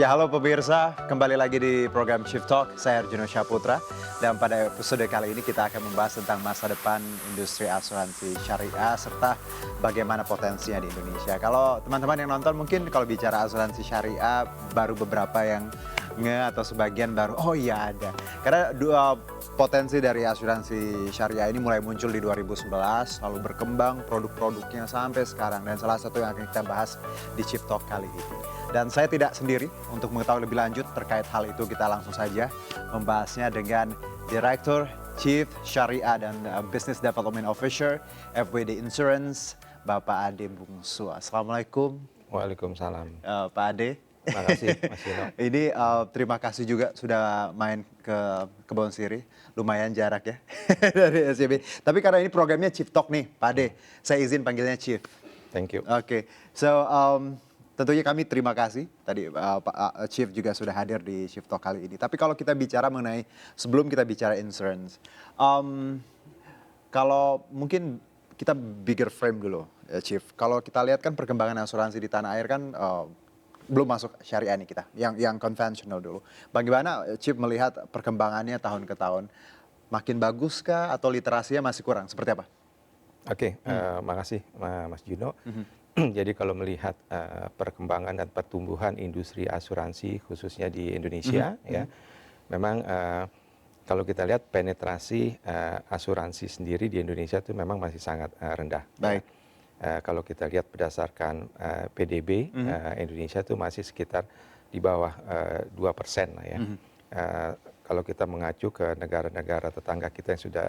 Ya, halo pemirsa, kembali lagi di program Shift Talk. Saya Arjuno Syaputra. Dan pada episode kali ini kita akan membahas tentang masa depan industri asuransi syariah serta bagaimana potensinya di Indonesia. Kalau teman-teman yang nonton mungkin kalau bicara asuransi syariah baru beberapa yang atau sebagian baru, oh iya ada. Karena dua potensi dari asuransi syariah ini mulai muncul di 2011, lalu berkembang produk-produknya sampai sekarang. Dan salah satu yang akan kita bahas di Shift Talk kali ini. Dan saya tidak sendiri, untuk mengetahui lebih lanjut terkait hal itu kita langsung saja membahasnya dengan Direktur Chief Syariah dan Business Development Officer FWD Insurance, Bapak Ade Bungsu. Assalamualaikum. Waalaikumsalam. Pak Ade. Terima kasih Mas Dino. Ini terima kasih juga sudah main ke Kebon Siri, lumayan jarak ya dari SCB. Tapi karena ini programnya Chief Talk nih, Pak Ade, saya izin panggilnya Chief. Thank you. Oke, so tentunya kami terima kasih tadi Pak Chief juga sudah hadir di Shift Talk kali ini. Tapi kalau kita bicara mengenai, sebelum kita bicara insurance, kalau mungkin kita bigger frame dulu, Chief. Kalau kita lihat kan perkembangan asuransi di tanah air kan belum masuk syariah nih kita, yang konvensional dulu. Bagaimana Chief melihat perkembangannya tahun ke tahun? Makin bagus kah atau literasinya masih kurang? Seperti apa? Oke, makasih Mas Juno. Jadi kalau melihat perkembangan dan pertumbuhan industri asuransi khususnya di Indonesia, ya, memang kalau kita lihat penetrasi asuransi sendiri di Indonesia itu memang masih sangat rendah. Baik. Kalau kita lihat berdasarkan PDB, Indonesia itu masih sekitar di bawah 2% lah ya. Kalau kita mengacu ke negara-negara tetangga kita yang sudah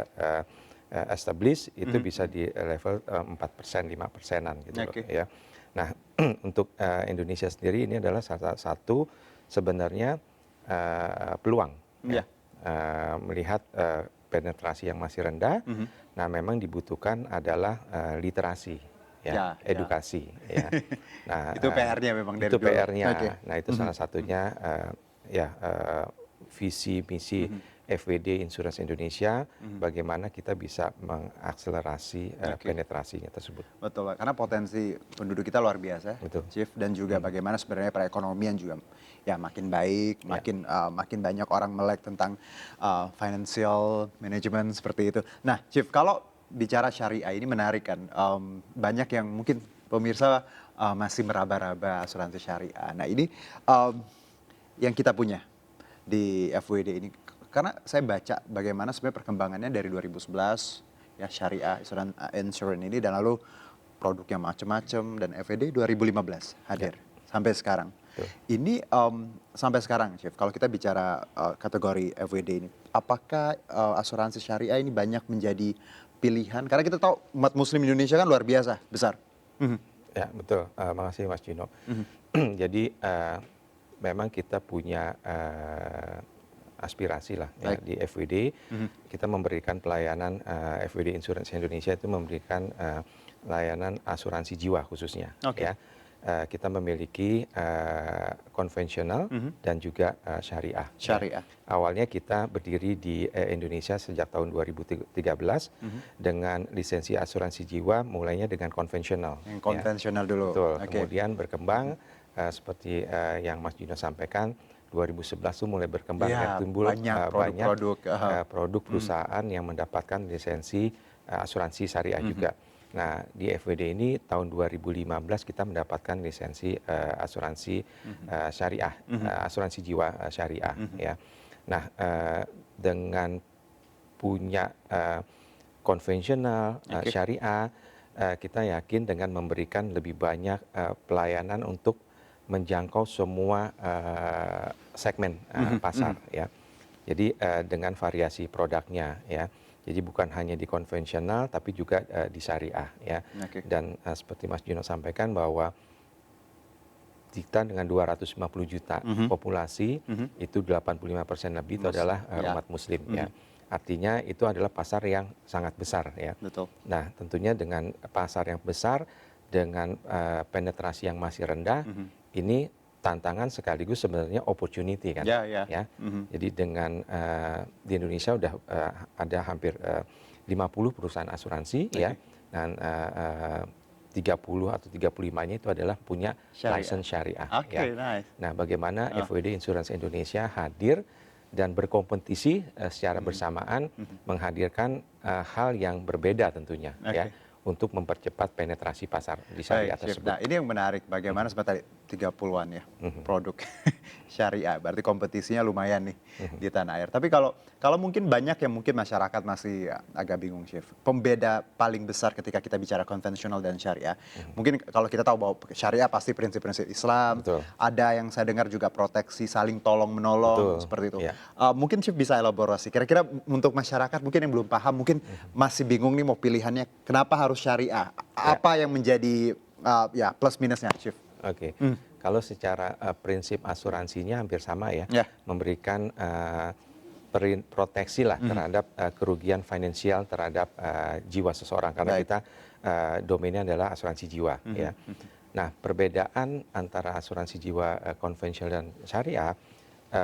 established, itu bisa di level 4%, 5%-an gitu loh, ya. Nah, untuk Indonesia sendiri ini adalah salah satu sebenarnya peluang, ya. Melihat penetrasi yang masih rendah. Nah, memang dibutuhkan adalah literasi, ya, edukasi, ya. Nah, itu PR-nya memang dari itu dulu. PR-nya. Nah, itu salah satunya visi misi FWD Insurance Indonesia, bagaimana kita bisa mengakselerasi penetrasinya tersebut. Betul, Pak. Karena potensi penduduk kita luar biasa, Betul. Chief, dan juga bagaimana sebenarnya perekonomian juga ya makin baik, makin banyak orang melek tentang financial management seperti itu. Nah, Chief, kalau bicara syariah ini menarik kan, banyak yang mungkin pemirsa masih meraba-raba asuransi syariah. Nah, ini yang kita punya di FWD ini, karena saya baca bagaimana sebenarnya perkembangannya dari 2011 ya syariah insurance ini, dan lalu produknya macam-macam, dan FWD 2015 hadir sampai sekarang. Ini sampai sekarang, Chief, kalau kita bicara kategori FWD ini, apakah asuransi syariah ini banyak menjadi pilihan? Karena kita tahu umat muslim Indonesia kan luar biasa besar. Ya, betul. Makasih Mas Gino. Jadi memang kita punya aspirasi lah ya, di FWD. Kita memberikan pelayanan, FWD Insurance Indonesia itu memberikan layanan asuransi jiwa khususnya. Ya. Kita memiliki konvensional dan juga syariah. Syariah. Ya. Awalnya kita berdiri di Indonesia sejak tahun 2013 dengan lisensi asuransi jiwa, mulainya dengan konvensional. Yang konvensional dulu. Betul. Kemudian berkembang seperti yang Mas Gino sampaikan. 2011 itu mulai berkembang dan timbul banyak produk perusahaan yang mendapatkan lisensi asuransi syariah juga. Nah, di FWD ini tahun 2015 kita mendapatkan lisensi asuransi syariah, asuransi jiwa syariah, ya. Nah, dengan punya konvensional syariah, kita yakin dengan memberikan lebih banyak pelayanan untuk menjangkau semua segmen pasar, ya. Jadi dengan variasi produknya, ya. Jadi bukan hanya di konvensional tapi juga di syariah, ya. Dan seperti Mas Juno sampaikan bahwa kita dengan 250 juta populasi, itu 85% lebih itu adalah umat muslim, ya. Artinya itu adalah pasar yang sangat besar, ya. Betul. Nah, tentunya dengan pasar yang besar, dengan penetrasi yang masih rendah, ini tantangan sekaligus sebenarnya opportunity kan, ya. Jadi dengan di Indonesia udah ada hampir 50 perusahaan asuransi, ya, dan 30 atau 35-nya itu adalah punya Syariah. license syariah. Oke, Ya. nice. Nah, bagaimana FWD Insurance Indonesia hadir dan berkompetisi secara bersamaan menghadirkan hal yang berbeda tentunya, ya, Oke. untuk mempercepat penetrasi pasar di Baik, syariah Chef. tersebut. Nah, ini yang menarik. Bagaimana seperti tadi 30-an ya produk syariah. Berarti kompetisinya lumayan nih di tanah air. Tapi kalau mungkin banyak yang mungkin masyarakat masih agak bingung, Chef. Pembeda paling besar ketika kita bicara konvensional dan syariah. Mungkin kalau kita tahu bahwa syariah pasti prinsip-prinsip Islam. Betul. Ada yang saya dengar juga proteksi saling tolong menolong Betul, seperti itu. ya. Mungkin Chef bisa elaborasi. Kira-kira untuk masyarakat mungkin yang belum paham, mungkin masih bingung nih mau pilihannya. Kenapa harus syariah? Apa yang menjadi ya plus minusnya, Chief? Oke. Kalau secara prinsip asuransinya hampir sama ya, Ya. memberikan proteksi lah terhadap kerugian finansial terhadap jiwa seseorang karena Baik. kita domainnya adalah asuransi jiwa ya. Nah, perbedaan antara asuransi jiwa konvensional dan syariah,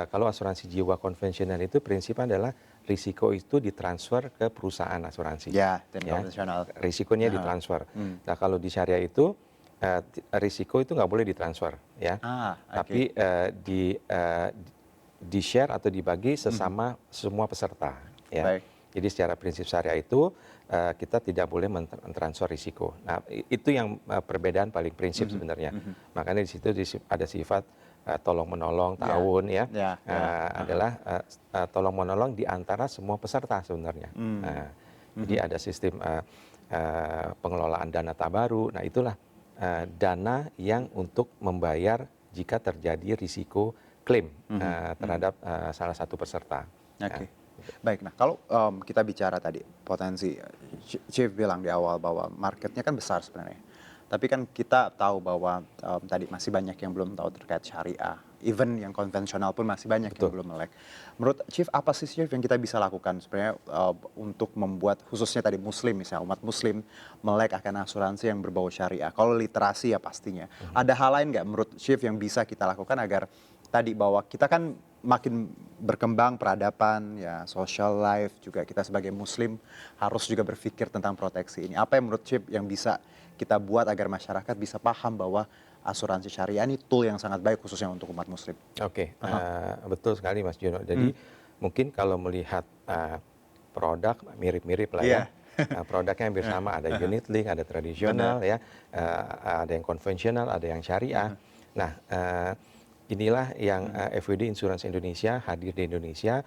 kalau asuransi jiwa konvensional itu prinsipnya adalah risiko itu ditransfer ke perusahaan asuransi. Ya, dan Ya. konvensional. Risikonya ditransfer. Nah, kalau di syariah itu risiko itu nggak boleh ditransfer, ya. Oke. Tapi di share atau dibagi sesama semua peserta, ya. Baik. Jadi secara prinsip syariah itu kita tidak boleh mentransfer risiko. Nah, itu yang perbedaan paling prinsip sebenarnya. Makanya di situ ada sifat tolong menolong, ta'awun ya, adalah tolong menolong di antara semua peserta sebenarnya. Jadi ada sistem pengelolaan dana tabaru. Nah, itulah dana yang untuk membayar jika terjadi risiko klaim terhadap salah satu peserta. Oke. Baik, nah kalau kita bicara tadi potensi, Chief bilang di awal bahwa marketnya kan besar sebenarnya. Tapi kan kita tahu bahwa tadi masih banyak yang belum tahu terkait syariah. Even yang konvensional pun masih banyak yang belum melek. Menurut Chief, apa sih Chief yang kita bisa lakukan sebenarnya untuk membuat khususnya tadi Muslim misalnya, umat Muslim melek akan asuransi yang berbau syariah? Kalau literasi ya pastinya. Ada hal lain nggak menurut Chief yang bisa kita lakukan agar tadi bahwa kita kan makin berkembang peradaban, ya social life juga kita sebagai Muslim harus juga berpikir tentang proteksi ini. Apa yang menurut Chief yang bisa kita buat agar masyarakat bisa paham bahwa asuransi syariah ini tool yang sangat baik khususnya untuk umat Muslim? Oke, betul sekali Mas Juno. Jadi mungkin kalau melihat produk mirip-mirip lah ya. Produknya hampir sama, ada unit link, ada tradisional ya, ada yang konvensional, ada yang syariah. Nah, inilah yang FWD Insurance Indonesia hadir di Indonesia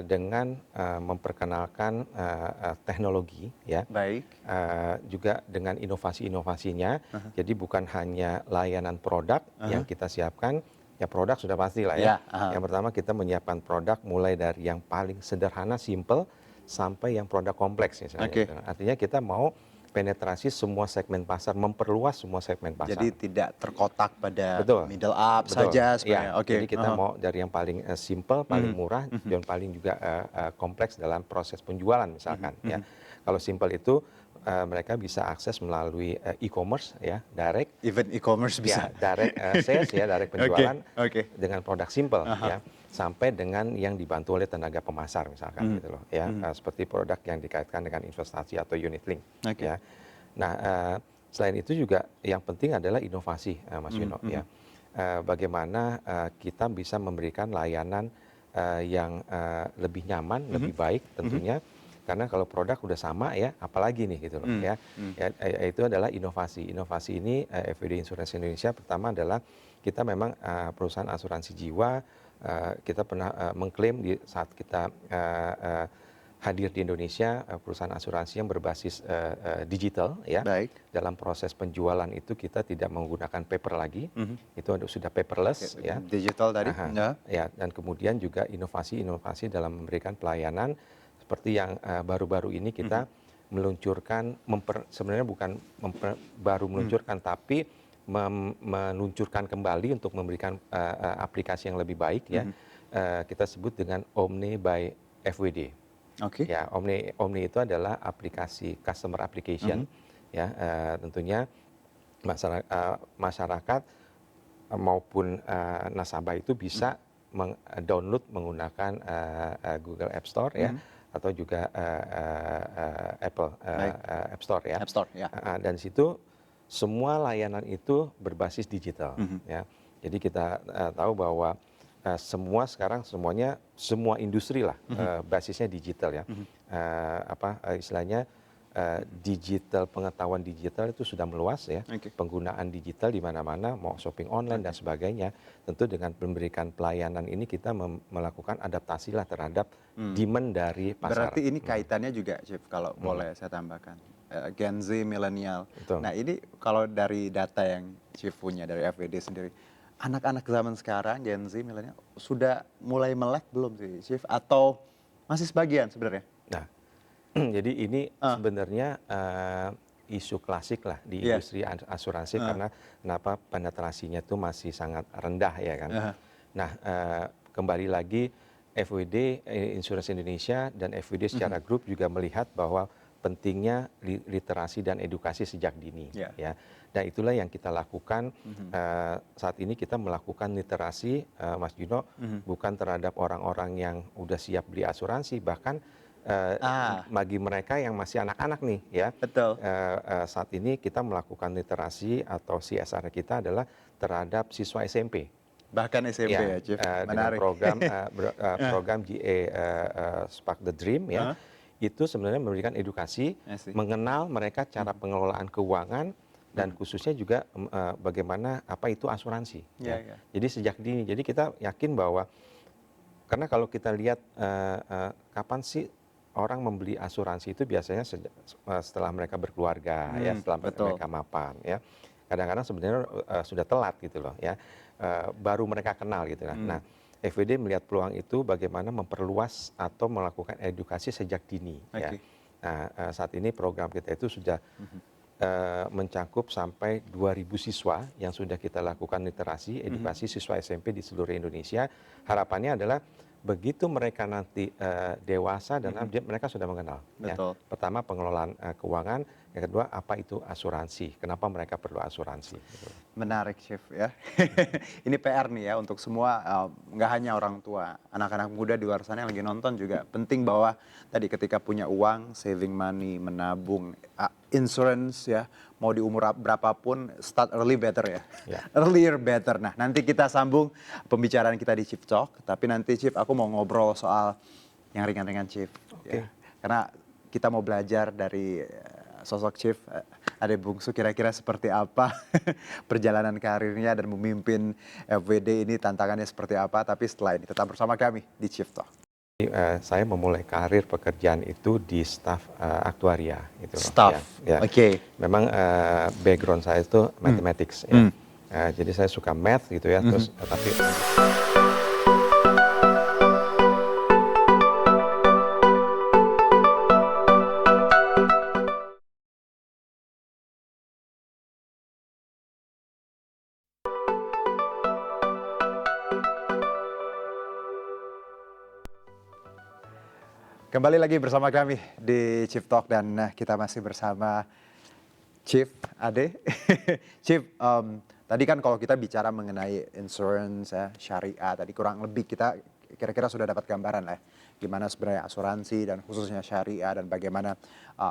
dengan memperkenalkan teknologi ya. Baik. Juga dengan inovasi-inovasinya. Jadi bukan hanya layanan produk yang kita siapkan, ya produk sudah pasti lah ya. Yang pertama kita menyiapkan produk mulai dari yang paling sederhana, simple, sampai yang produk kompleks misalnya. Artinya kita mau penetrasi semua segmen pasar, memperluas semua segmen pasar. Jadi tidak terkotak pada middle up saja sebenarnya. Ya, jadi kita mau dari yang paling simple, paling murah, dan paling juga kompleks dalam proses penjualan misalkan. Ya, kalau simple itu mereka bisa akses melalui e-commerce ya, direct. Even e-commerce bisa. Ya, direct sales ya, direct penjualan dengan produk simple ya. Sampai dengan yang dibantu oleh tenaga pemasar misalkan gitu loh ya, seperti produk yang dikaitkan dengan investasi atau unit link ya. Nah, selain itu juga yang penting adalah inovasi Mas Yuno ya. Bagaimana kita bisa memberikan layanan yang lebih nyaman, lebih baik tentunya, karena kalau produk udah sama ya, apalagi nih gitu loh ya. Itu adalah inovasi. Inovasi ini FWD Insurance Indonesia pertama adalah kita memang perusahaan asuransi jiwa. Kita pernah mengklaim di saat kita hadir di Indonesia perusahaan asuransi yang berbasis digital ya. Dalam proses penjualan itu kita tidak menggunakan paper lagi, itu sudah paperless ya. Digital tadi. Ya, dan kemudian juga inovasi-inovasi dalam memberikan pelayanan seperti yang baru-baru ini kita meluncurkan, sebenarnya bukan baru meluncurkan tapi meluncurkan kembali untuk memberikan aplikasi yang lebih baik ya. Kita sebut dengan Omni by FWD. Ya, Omni itu adalah aplikasi customer application ya, tentunya masyarakat maupun nasabah itu bisa download menggunakan Google App Store ya, atau juga Apple App Store ya. Dan situ semua layanan itu berbasis digital. Ya. Jadi kita tahu bahwa semua industri lah basisnya digital ya. Istilahnya digital, pengetahuan digital itu sudah meluas ya. Penggunaan digital di mana-mana, mau shopping online dan sebagainya. Tentu dengan memberikan pelayanan ini kita melakukan adaptasi lah terhadap demand dari pasar. Berarti ini kaitannya juga, Chief, kalau boleh saya tambahkan. Gen Z, milenial. Nah ini kalau dari data yang Chief punya dari FWD sendiri, anak-anak zaman sekarang, Gen Z, milenial, sudah mulai melek belum sih, Chief? Atau masih sebagian sebenarnya? Nah, jadi ini sebenarnya isu klasik lah di industri asuransi karena kenapa penetrasinya itu masih sangat rendah ya kan. Nah, kembali lagi FWD, Insurance Indonesia dan FWD secara grup juga melihat bahwa pentingnya literasi dan edukasi sejak dini ya. Dan itulah yang kita lakukan saat ini. Kita melakukan literasi, Mas Juno, bukan terhadap orang-orang yang udah siap beli asuransi, bahkan bagi mereka yang masih anak-anak nih ya. Betul. Saat ini kita melakukan literasi atau CSR kita adalah terhadap siswa SMP. Bahkan SMP ya, Chief. Dengan Menarik. program GA Spark the Dream ya. Itu sebenarnya memberikan edukasi, mengenal mereka cara pengelolaan keuangan dan khususnya juga bagaimana apa itu asuransi. Jadi sejak dini. Jadi kita yakin bahwa karena kalau kita lihat kapan sih orang membeli asuransi itu biasanya setelah mereka berkeluarga ya, setelah mereka mapan ya. Kadang-kadang sebenarnya sudah telat gitu loh ya. Baru mereka kenal gitu kan. Nah, FWD melihat peluang itu bagaimana memperluas atau melakukan edukasi sejak dini. Ya. Nah, saat ini program kita itu sudah mencakup sampai 2.000 siswa yang sudah kita lakukan literasi, edukasi siswa SMP di seluruh Indonesia. Harapannya adalah begitu mereka nanti dewasa dan mereka sudah mengenal. Ya. Pertama pengelolaan keuangan, yang kedua apa itu asuransi, kenapa mereka perlu asuransi. Gitu. Menarik, Chief ya. Ini PR nih ya untuk semua, nggak hanya orang tua, anak-anak muda di luar sana yang lagi nonton juga penting bahwa tadi ketika punya uang, saving money, menabung, insurance ya, mau di umur berapapun, start early better ya. Earlier better. Nah nanti kita sambung pembicaraan kita di Chief Talk, tapi nanti Chief aku mau ngobrol soal yang ringan-ringan, Chief. Ya. Karena kita mau belajar dari sosok Chief Ade Bungsu, kira-kira seperti apa perjalanan karirnya dan memimpin FWD ini, tantangannya seperti apa. Tapi setelah ini tetap bersama kami di Chief Talk. Saya memulai karir pekerjaan itu di staf aktuaria. Gitu staff, ya. Oke. Memang background saya itu mathematics. Ya. Jadi saya suka math gitu ya. Terus tapi Kembali lagi bersama kami di Chief Talk dan kita masih bersama Chief Ade. Chief, tadi kan kalau kita bicara mengenai insurance ya, syariah, tadi kurang lebih kita kira-kira sudah dapat gambaran lah gimana sebenarnya asuransi dan khususnya syariah dan bagaimana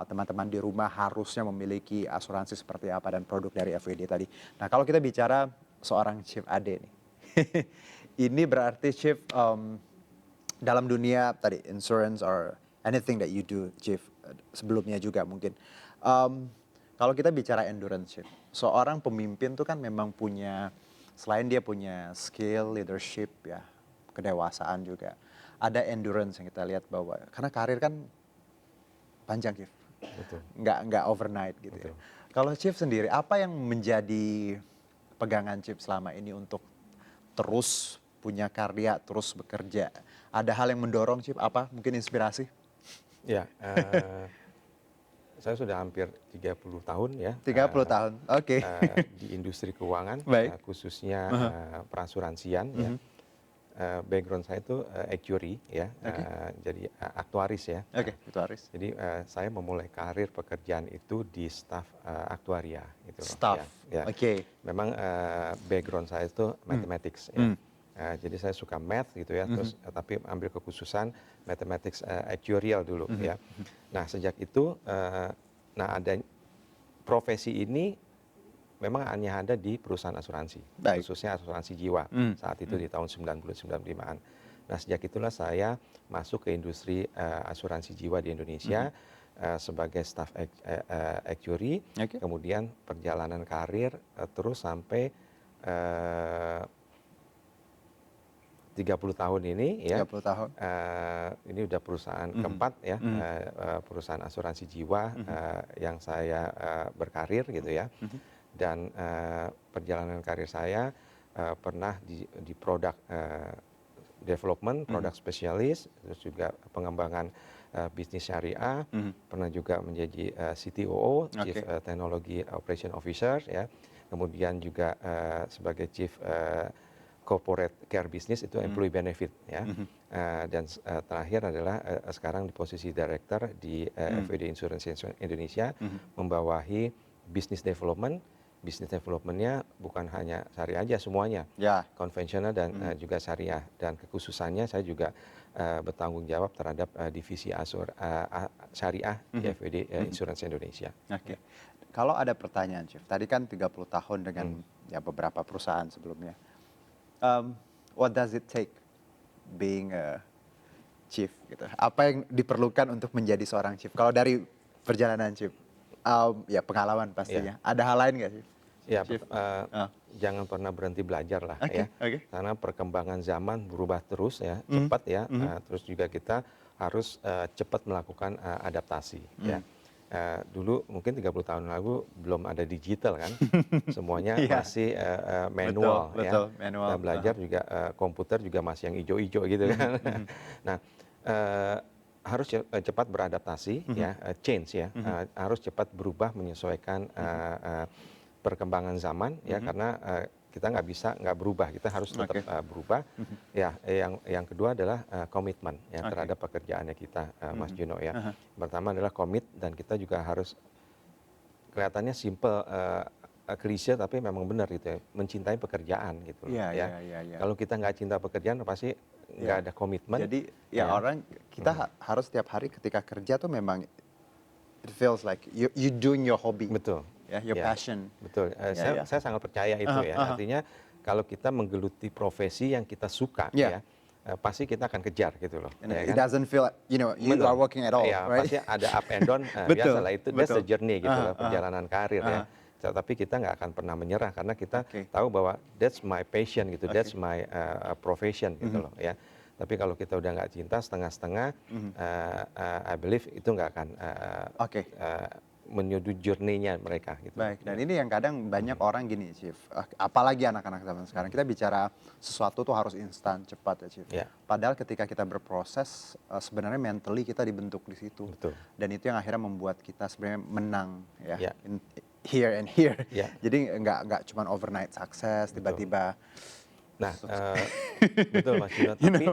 teman-teman di rumah harusnya memiliki asuransi seperti apa dan produk dari FWD tadi. Nah kalau kita bicara seorang Chief Ade nih, ini berarti Chief dalam dunia tadi insurance or anything that you do, Chief, sebelumnya juga mungkin. Kalau kita bicara endurance, Chief, seorang pemimpin tuh kan memang punya, selain dia punya skill, leadership ya, kedewasaan juga, ada endurance yang kita lihat bahwa, karena karir kan panjang, Chief. Nggak overnight gitu ya. Kalau Chief sendiri, apa yang menjadi pegangan Chief selama ini untuk terus punya karya, terus bekerja? Ada hal yang mendorong, Chief, apa? Mungkin inspirasi? Ya, saya sudah hampir 30 tahun ya. 30 tahun, oke. Di industri keuangan, khususnya perasuransian. Ya. Background saya itu actuary ya, jadi aktuaris ya. Aktuaris. Jadi saya memulai karir pekerjaan itu di staf aktuaria. Gitu staff, ya. Memang background saya itu mathematics ya. Jadi saya suka math gitu ya, terus tapi ambil kekhususan mathematics actuarial dulu ya. Nah sejak itu, nah ada profesi ini memang hanya ada di perusahaan asuransi, Baik. khususnya asuransi jiwa saat itu di tahun 90-95an. Nah, sejak itulah saya masuk ke industri asuransi jiwa di Indonesia sebagai staff actuary, Oke. kemudian perjalanan karir terus sampai 30 tahun ini ya. 30 tahun. Ini udah perusahaan keempat ya, perusahaan asuransi jiwa yang saya berkarir gitu ya. Dan perjalanan karir saya pernah di produk development, produk spesialis, terus juga pengembangan bisnis syariah, pernah juga menjadi CTOO, Chief Technology Operation Officer ya. Kemudian juga sebagai Chief Corporate Care Business itu employee benefit ya. Dan terakhir adalah sekarang di posisi director di FWD Insurance Indonesia, membawahi business development. Business developmentnya bukan hanya syariah aja semuanya, konvensional dan juga syariah. Dan kekhususannya saya juga bertanggung jawab terhadap divisi syariah di FWD Insurance Indonesia. Oke. Kalau ada pertanyaan, Chief, tadi kan 30 tahun dengan ya beberapa perusahaan sebelumnya. What does it take being a chief gitu? Apa yang diperlukan untuk menjadi seorang chief? Kalau dari perjalanan chief, ya pengalaman pastinya. Ada hal lain nggak sih? Ya, jangan pernah berhenti belajar lah ya. Karena perkembangan zaman berubah terus ya, cepat ya. Terus juga kita harus cepat melakukan adaptasi ya. Dulu mungkin 30 tahun lalu belum ada digital kan, semuanya masih manual ya. Manual. Kita belajar juga komputer juga masih yang hijau-hijau gitu kan. Nah, harus cepat beradaptasi ya, change ya, harus cepat berubah menyesuaikan perkembangan zaman ya, karena kita nggak berubah, kita harus tetap berubah. Ya, yang kedua adalah komitmen ya terhadap pekerjaannya kita, Mas Juno ya. Pertama adalah komit, dan kita juga harus, kelihatannya simple, klise tapi memang benar gitu ya, mencintai pekerjaan gitu ya. Kalau kita nggak cinta pekerjaan pasti nggak ada komitmen. Jadi ya orang kita harus setiap hari ketika kerja tuh memang it feels like you doing your hobby. Betul. Ya, your passion. Betul. Saya sangat percaya itu ya. Artinya kalau kita menggeluti profesi yang kita suka ya, pasti kita akan kejar gitu loh. It doesn't feel you are working at all, right? Pasti ada up and down, biasalah itu, that's the journey gitu loh, perjalanan karir ya. Tapi kita nggak akan pernah menyerah karena kita tahu bahwa that's my passion gitu, that's my profession gitu loh ya. Tapi kalau kita udah nggak cinta setengah-setengah, I believe itu nggak akan menyudu journey-nya mereka gitu. Baik, dan ini yang kadang banyak orang gini, Chief. Apalagi anak-anak zaman sekarang, kita bicara sesuatu tuh harus instan, cepat ya, Chief. Padahal ketika kita berproses, sebenarnya mentally kita dibentuk di situ. Betul. Dan itu yang akhirnya membuat kita sebenarnya menang ya. Here and here. Jadi nggak cuma overnight success, tiba-tiba. Nah, betul Mas Juno. Tapi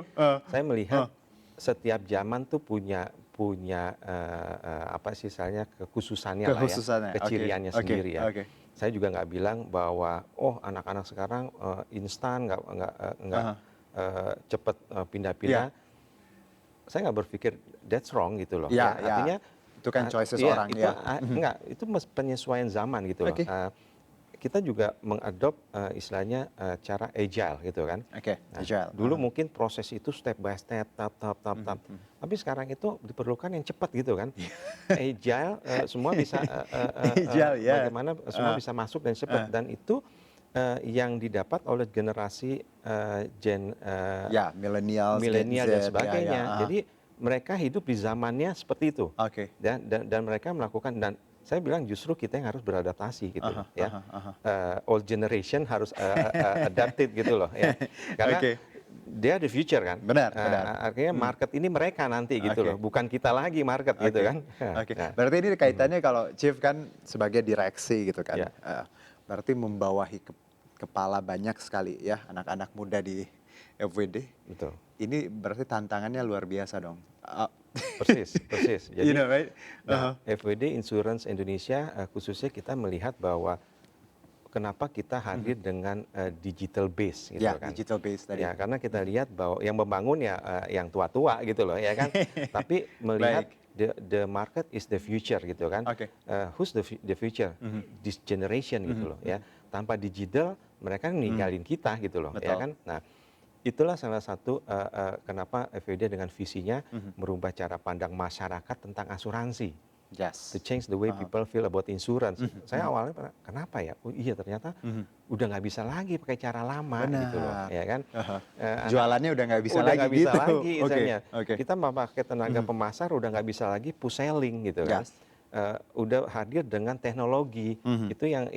saya melihat setiap zaman tuh punya apa sih istilahnya, kekhususannya lah ya, keciriannya sendiri ya. Saya juga nggak bilang bahwa anak-anak sekarang instan, nggak cepet pindah-pindah. Saya nggak berpikir that's wrong gitu loh. Artinya itu kan choices orang itu, itu penyesuaian zaman gitu loh. Kita juga mengadop istilahnya cara agile gitu kan. Agile. Dulu mungkin proses itu step by step, tap. Tapi sekarang itu diperlukan yang cepat gitu kan. Agile, semua bisa bagaimana semua bisa masuk dan cepat, dan itu yang didapat oleh generasi milenial dan sebagainya. Jadi mereka hidup di zamannya seperti itu. Dan mereka melakukan, dan saya bilang justru kita yang harus beradaptasi gitu ya. Old generation harus adapted gitu loh ya. Karena dia the future kan. Benar. Artinya market ini mereka nanti gitu loh, bukan kita lagi market gitu kan. Berarti ini kaitannya kalau Chief kan sebagai direksi gitu kan. Berarti membawahi kepala banyak sekali ya anak-anak muda di FWD. Betul. Ini berarti tantangannya luar biasa dong. Persis. Jadi right? FWD Insurance Indonesia khususnya kita melihat bahwa kenapa kita hadir dengan digital base gitu kan. Digital base tadi. Ya, karena kita lihat bahwa yang membangun ya yang tua-tua gitu loh ya kan. Tapi melihat the market is the future gitu kan. Oke. Who's the future? This generation gitu loh ya. Tanpa digital mereka ninggalin kita gitu loh ya Betul. kan. Nah, itulah salah satu kenapa FWD dengan visinya merubah cara pandang masyarakat tentang asuransi. To Yes. change the way people feel about insurance. Saya awalnya kenapa ya? Oh iya ternyata udah nggak bisa lagi pakai cara lama gitu loh, Benar. ya kan? Jualannya udah nggak bisa Udah lagi nggak bisa gitu. lagi Oke. misalnya. Oke. Kita memakai tenaga pemasar udah nggak bisa lagi push selling gitu kan. Yes. Udah hadir dengan teknologi. Itu yang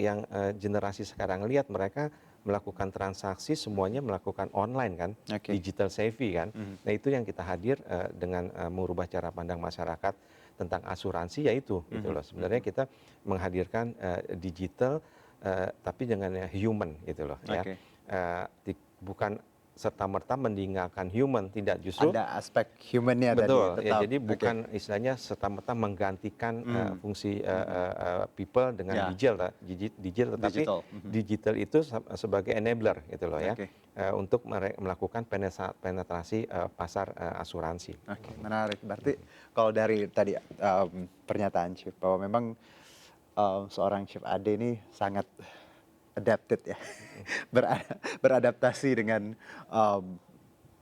generasi sekarang lihat mereka melakukan transaksi semuanya melakukan online kan, Oke. digital savvy kan. Nah itu yang kita hadir dengan merubah cara pandang masyarakat tentang asuransi yaitu gitu loh. Sebenarnya kita menghadirkan digital tapi dengan human gitu loh ya. Oke. Bukan serta-merta meninggalkan human, tidak, justru Ada aspek humannya tadi betul tetap. ya. Jadi Oke. bukan istilahnya serta-merta menggantikan fungsi people dengan Ya. digital, tetapi Digital. digital itu sebagai enabler gitu loh ya. Oke. Untuk melakukan penetrasi pasar asuransi. Oke, menarik. Berarti kalau dari tadi pernyataan Chief bahwa memang seorang Chief Ade ini sangat adapted ya, beradaptasi dengan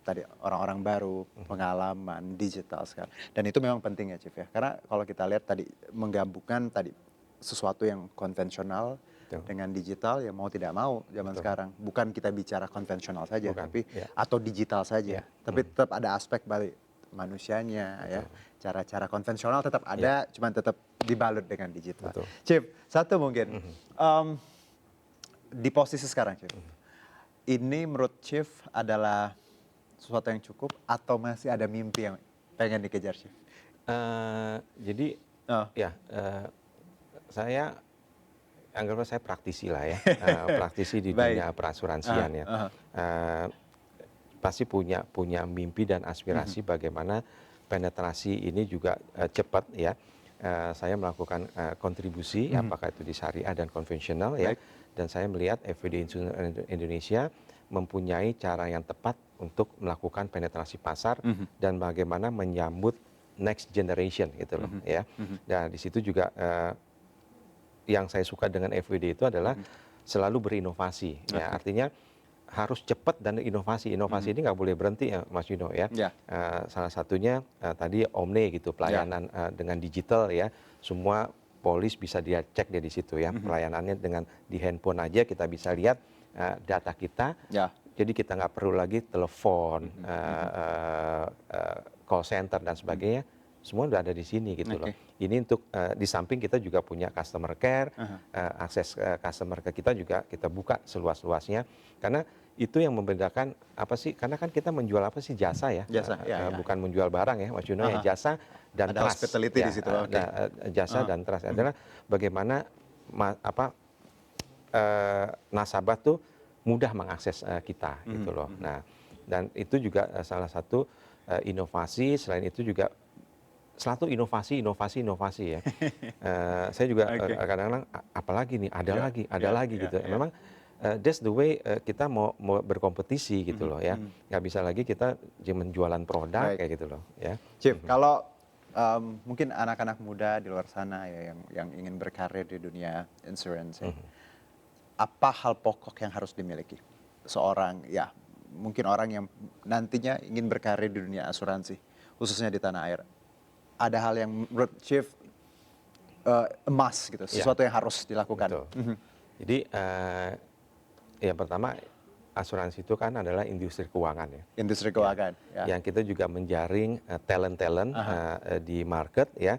tadi orang-orang baru, pengalaman digital sekarang. Dan itu memang penting ya Chief ya, karena kalau kita lihat tadi menggabungkan tadi sesuatu yang konvensional Betul. dengan digital ya mau tidak mau zaman Betul. sekarang bukan kita bicara konvensional saja Bukan, tapi ya. atau digital saja, Ya. tapi tetap ada aspek balik manusianya ya, cara-cara konvensional tetap ada, cuman tetap dibalut dengan digital. Betul. Chief, satu mungkin di posisi sekarang Chief, ini menurut Chief adalah sesuatu yang cukup atau masih ada mimpi yang pengen dikejar Chief? Jadi ya saya anggaplah saya praktisi lah ya, praktisi di Baik. dunia perasuransian ya. Pasti punya mimpi dan aspirasi bagaimana penetrasi ini juga cepat ya. Saya melakukan kontribusi apakah itu di syariah dan konvensional ya. Baik. Dan saya melihat FWD Indonesia mempunyai cara yang tepat untuk melakukan penetrasi pasar dan bagaimana menyambut next generation gitu loh ya. Dan di situ juga yang saya suka dengan FWD itu adalah selalu berinovasi ya. Artinya harus cepat dan inovasi. Inovasi ini nggak boleh berhenti ya Mas Yuno ya. Ya. Salah satunya tadi Omne gitu, pelayanan dengan digital ya. Semua polis bisa dia cek dia di situ ya. Pelayanannya dengan di handphone aja kita bisa lihat data kita. Ya. Jadi kita nggak perlu lagi telepon, call center dan sebagainya. Semua udah ada di sini gitu loh. Ini untuk di samping kita juga punya customer care, akses customer ke kita juga kita buka seluas-luasnya. Karena itu yang membedakan apa sih? Karena kan kita menjual apa sih, jasa ya, Jasa, ya. bukan menjual barang ya, Mas Juno ya, jasa dan Ada trust. hospitality Ya, di situ. Oke. jasa dan trust adalah bagaimana nasabah tuh mudah mengakses kita gitu loh. Nah, dan itu juga salah satu inovasi. Selain itu juga selalu inovasi ya. Saya juga kadang-kadang apalagi nih, ada lagi gitu. Memang that's the way kita mau berkompetisi gitu loh ya. Nggak bisa lagi kita menjualan produk kayak gitu loh ya. Chief, kalau mungkin anak-anak muda di luar sana ya yang ingin berkarir di dunia insurance ya, apa hal pokok yang harus dimiliki seorang ya mungkin orang yang nantinya ingin berkarir di dunia asuransi khususnya di tanah air? Ada hal yang menurut Chief emas gitu, sesuatu yang harus dilakukan. Betul. Jadi yang pertama, asuransi itu kan adalah industri keuangan ya. Industri keuangan. Ya. Yang kita juga menjaring talent-talent di market ya,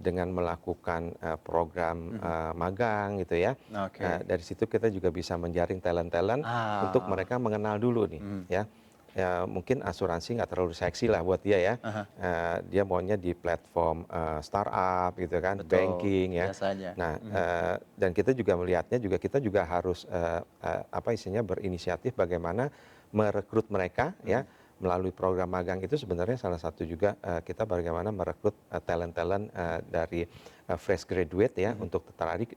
dengan melakukan program magang gitu ya. Dari situ kita juga bisa menjaring talent-talent untuk mereka mengenal dulu nih ya. Ya, mungkin asuransi nggak terlalu seksi lah buat dia ya. Dia maunya di platform startup gitu kan, banking ya. Biasanya. Nah, dan kita juga melihatnya juga kita juga harus berinisiatif bagaimana merekrut mereka ya melalui program magang. Itu sebenarnya salah satu juga kita bagaimana merekrut talent-talent dari fresh graduate ya untuk tertarik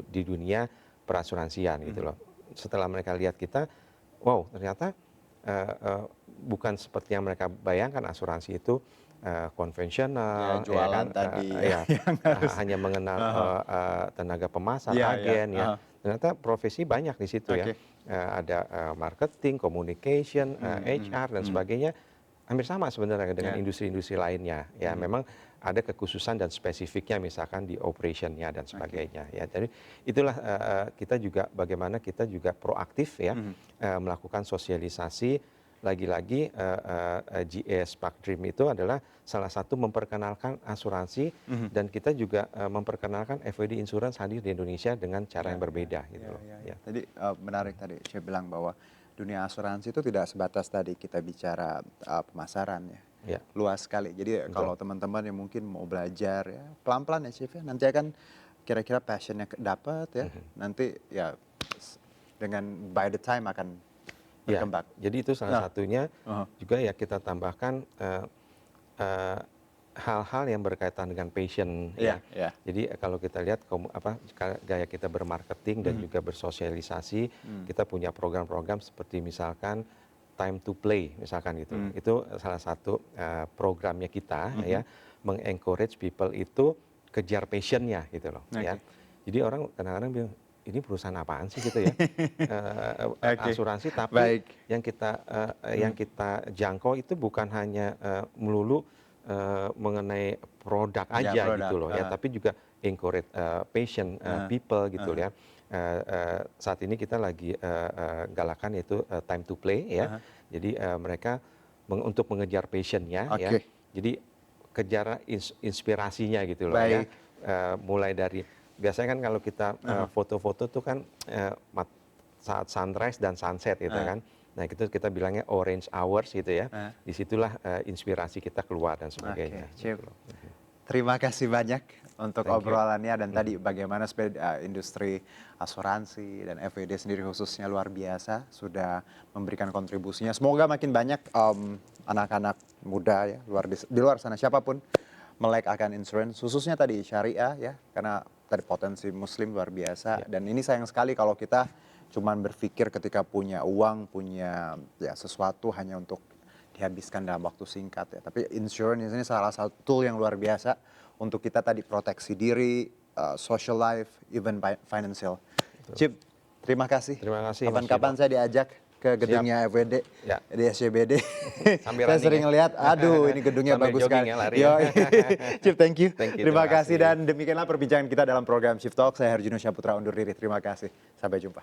di dunia perasuransian gitu loh. Setelah mereka lihat kita, wow ternyata bukan seperti yang mereka bayangkan asuransi itu konvensional, Ya, jualan tadi ya, yang harus hanya mengenal tenaga pemasar, Iya, iya, agen, ya. Ternyata profesi banyak di situ ya. Oke. Ada marketing, communication, HR dan sebagainya. Hampir sama sebenarnya dengan Ya. industri-industri lainnya. Ya, memang ada kekhususan dan spesifiknya misalkan di operationnya dan sebagainya. Ya, jadi itulah kita juga bagaimana kita juga proaktif ya melakukan sosialisasi. Lagi-lagi GS Spark Dream itu adalah salah satu memperkenalkan asuransi dan kita juga memperkenalkan FWD Insurance hadir di Indonesia dengan cara yang berbeda gitu loh. Ya. Tadi menarik tadi saya bilang bahwa dunia asuransi itu tidak sebatas tadi kita bicara pemasaran ya. Ya, Luas sekali. Jadi kalau teman-teman yang mungkin mau belajar ya pelan-pelan ya Chief ya. Nanti akan kira-kira passionnya dapat ya. Nanti ya dengan by the time akan ya. berkembang. Jadi itu salah satunya juga ya kita tambahkan hal-hal yang berkaitan dengan passion ya. Iya. Jadi kalau kita lihat gaya kita bermarketing dan juga bersosialisasi, kita punya program-program seperti misalkan time to play misalkan gitu. Itu salah satu programnya kita ya, mengencourage people itu kejar passionnya gitu loh ya. Jadi orang kadang-kadang bilang ini perusahaan apaan sih gitu ya, asuransi tapi yang kita jangkau itu bukan hanya melulu mengenai produk aja gitu loh ya, tapi juga encourage passion people gitu ya. Saat ini kita lagi galakan yaitu time to play ya. Jadi mereka untuk mengejar passionnya ya. Jadi kejar inspirasinya gitu loh ya. Mulai dari biasanya kan kalau kita foto-foto tuh kan saat sunrise dan sunset gitu kan. Nah itu kita bilangnya orange hours gitu ya. Disitulah inspirasi kita keluar dan sebagainya. Gitu. Terima kasih banyak untuk obrolannya dan tadi bagaimana industri asuransi dan FWD sendiri khususnya luar biasa sudah memberikan kontribusinya. Semoga makin banyak anak-anak muda ya di luar sana siapapun melek akan insurance khususnya tadi syariah ya karena tadi potensi muslim luar biasa dan ini sayang sekali kalau kita cuman berpikir ketika punya uang punya ya sesuatu hanya untuk dihabiskan dalam waktu singkat ya. Tapi insurance ini salah satu tool yang luar biasa untuk kita tadi proteksi diri, social life, even financial. Chip, terima kasih. Terima kasih. Kapan-kapan saya diajak ke gedungnya FWD di SCBD. Saya sering lihat, aduh ini gedungnya bagus sekali. Chip, thank you. Terima kasih dan demikianlah perbincangan kita dalam program Shift Talk. Saya Herjunus Syaputra undur diri. Terima kasih. Sampai jumpa.